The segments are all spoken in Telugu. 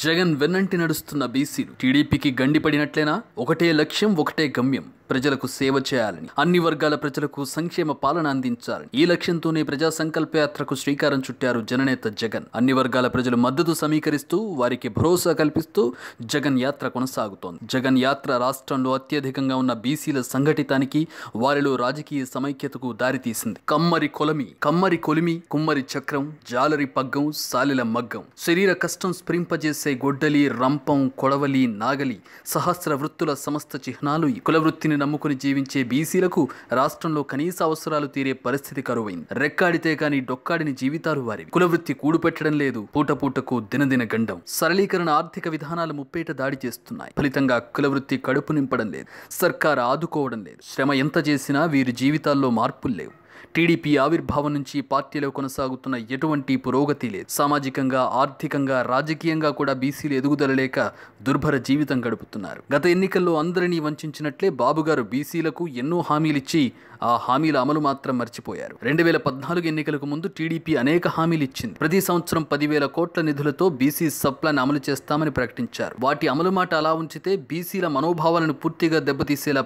జగన్ వెన్నంటి నడుస్తున్న బీసీలు టీడీపీకి గండిపడినట్లేనా? ఒకటే లక్ష్యం, ఒకటే గమ్యం, ప్రజలకు సేవ చేయాలని, అన్ని వర్గాల ప్రజలకు సంక్షేమ పాలన అందించాలని. ఈ లక్ష్యంతోనే ప్రజా సంకల్ప యాత్రకు శ్రీకారం చుట్టారు జననేత జగన్. అన్ని వర్గాల ప్రజలు మద్దతు సమీకరిస్తూ వారికి భరోసా కల్పిస్తూ జగన్ యాత్ర కొనసాగుతోంది. జగన్ యాత్ర రాష్ట్రంలో అత్యధికంగా ఉన్న బీసీల సంఘటితానికి, వారిలో రాజకీయ సమైక్యతకు దారితీసింది. కమ్మరి కొలిమి, కుమ్మరి చక్రం, జాలరి పగ్గం, సాలిల మగ్గం, శరీర కష్టం స్ఫురింపజేసే గొడ్డలి, రంపం, కొడవలి, నాగలి, సహస్ర వృత్తుల సమస్త చిహ్నాలు ఈ కులవృత్తిని నమ్ముకుని జీవించే బీసీలకు రాష్ట్రంలో కనీస అవసరాలు తీరే పరిస్థితి కరువైంది. రెక్కాడితే గాని డొక్కాడిని జీవితాలు వారివి. కులవృత్తి కూడు పెట్టడం లేదు, పూటపూటకు దినదిన గండం. సరళీకరణ ఆర్థిక విధానాలు ముప్పేట దాడి చేస్తున్నాయి. ఫలితంగా కులవృత్తి కడుపు నింపడం లేదు, సర్కారు ఆదుకోవడం లేదు. శ్రమ ఎంత చేసినా వీరి జీవితాల్లో మార్పులు లేవు. టీడీపీ ఆవిర్భావం నుంచి పార్టీలో కొనసాగుతున్న ఎటువంటి పురోగతి లేదు. సామాజికంగా, ఆర్థికంగా, రాజకీయంగా కూడా బీసీలు ఎదుగుదల లేక దుర్భర జీవితం గడుపుతున్నారు. గత ఎన్నికల్లో అందరినీ వంచినట్లే బాబుగారు బీసీలకు ఎన్నో హామీలిచ్చి ఆ హామీల అమలు మాత్రం మర్చిపోయారు. 2014 ఎన్నికలకు ముందు టీడీపీ అనేక హామీలు ఇచ్చింది. ప్రతి సంవత్సరం 10,000 కోట్ల నిధులతో బీసీ సబ్ ప్లాన్ అమలు చేస్తామని ప్రకటించారు. వాటి అమలు మాట అలా ఉంచితే బీసీల మనోభావాలను పూర్తిగా దెబ్బతీసేలా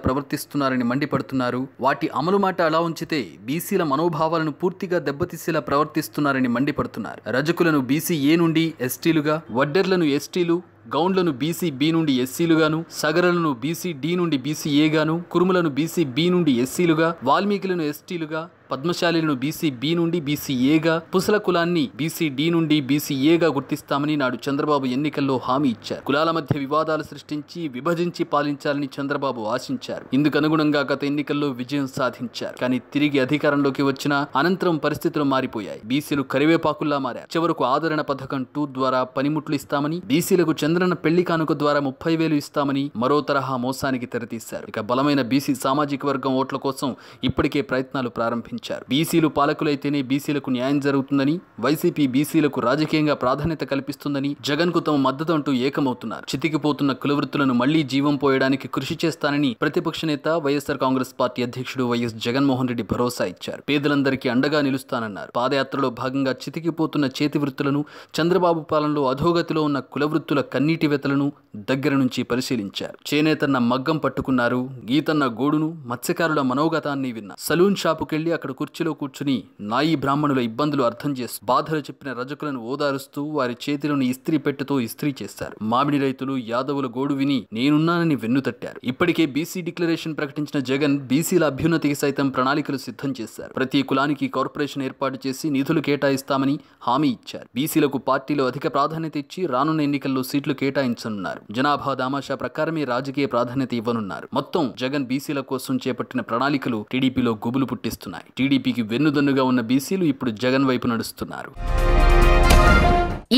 ప్రవర్తిస్తున్నారని మండిపడుతున్నారు. రజకులను బీసీ ఏ నుండి ఎస్టీలుగా, వడ్డెర్లను ఎస్టీలు, గౌండ్లను బీసీ బి నుండి ఎస్సీలుగాను, సగరలను బీసీ డి నుండి బీసీ ఏ గాను, కురుములను బీసీ బి నుండి ఎస్సీలుగా, వాల్మీకులను ఎస్టీలుగా, పద్మశాలిలను బీసీ బి నుండి బీసీ ఏగా, పుసల కులాన్ని బీసీ డి నుండి బీసీ ఏగా గుర్తిస్తామని నాడు చంద్రబాబు ఎన్నికల్లో హామీ ఇచ్చారు. కులాల మధ్య వివాదాలు సృష్టించి విభజించి పాలించాలని చంద్రబాబు ఆశించారు. ఇందుకు అనుగుణంగా గత ఎన్నికల్లో విజయం సాధించారు. కానీ తిరిగి అధికారంలోకి వచ్చిన అనంతరం పరిస్థితులు మారిపోయాయి. బీసీలు కరివేపాకుల్లా మారారు. చివరకు ఆదరణ పథకం 2 ద్వారా పనిముట్లు ఇస్తామని, బీసీలకు చంద్రన పెళ్లి కానుక ద్వారా 30,000 ఇస్తామని మరో తరహా మోసానికి తెరతీశారు. ఇక బలమైన బీసీ సామాజిక వర్గం ఓట్ల కోసం ఇప్పటికే ప్రయత్నాలు ప్రారంభించారు. బీసీలు పాలకులైతేనే బీసీలకు న్యాయం జరుగుతుందని, వైసీపీ బీసీలకు రాజకీయంగా ప్రాధాన్యత కల్పిస్తుందని జగన్ కు తమ మద్దతు అంటూ ఏకమవుతున్నారు. చితికిపోతున్న కులవృత్తులను మళ్లీ జీవం పోయడానికి కృషి చేస్తానని ప్రతిపక్ష నేత వైఎస్ఆర్ కాంగ్రెస్ పార్టీ అధ్యక్షుడు వైఎస్ జగన్మోహన్ రెడ్డి భరోసా ఇచ్చారు. పేదలందరికీ అండగా నిలుస్తానన్నారు. పాదయాత్రలో భాగంగా చితికిపోతున్న చేతి వృత్తులను, చంద్రబాబు పాలనలో అధోగతిలో ఉన్న కులవృత్తుల కన్నీటి వెతలను దగ్గర నుంచి పరిశీలించారు. చేనేతన్న మగ్గం పట్టుకున్నారు, గీతన్న గోడును, మత్స్యకారుల మనోగతాన్ని విన్నారు. సలూన్ షాపుకెళ్లి అక్కడ కుర్చీలో కూర్చుని నాయి బ్రాహ్మణుల ఇబ్బందులు అర్థం చేస్తూ బాధలు చెప్పిన రజకులను ఓదారుస్తూ వారి చేతిలోని ఇస్త్రీ పెట్టెతో ఇస్త్రీ చేశారు. మామిడి రైతులు, యాదవుల గోడు విని నేనున్నానని వెన్నుతట్టారు. ఇప్పటికే బీసీ డిక్లరేషన్ ప్రకటించిన జగన్ బీసీల అభ్యున్నతికి సైతం ప్రణాళికలు సిద్ధం చేశారు. ప్రతి కులానికి కార్పొరేషన్ ఏర్పాటు చేసి నిధులు కేటాయిస్తామని హామీ ఇచ్చారు. బీసీలకు పార్టీలో అధిక ప్రాధాన్యత ఇచ్చి రానున్న ఎన్నికల్లో సీట్లు కేటాయించనున్నారు. జనాభా దామాషా ప్రకారమే రాజకీయ ప్రాధాన్యత ఇవ్వనున్నారు. మొత్తం జగన్ బీసీల కోసం చేపట్టిన ప్రణాళికలు టీడీపీలో గుబులు పుట్టిస్తున్నాయి. టీడీపీకి వెన్నుదన్నుగా ఉన్న బీసీలు ఇప్పుడు జగన్ వైపు నడుస్తున్నారు.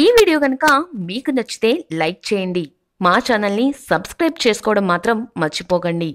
ఈ వీడియో కనుక మీకు నచ్చితే లైక్ చేయండి. మా ఛానల్ని సబ్స్క్రైబ్ చేసుకోవడం మాత్రం మర్చిపోకండి.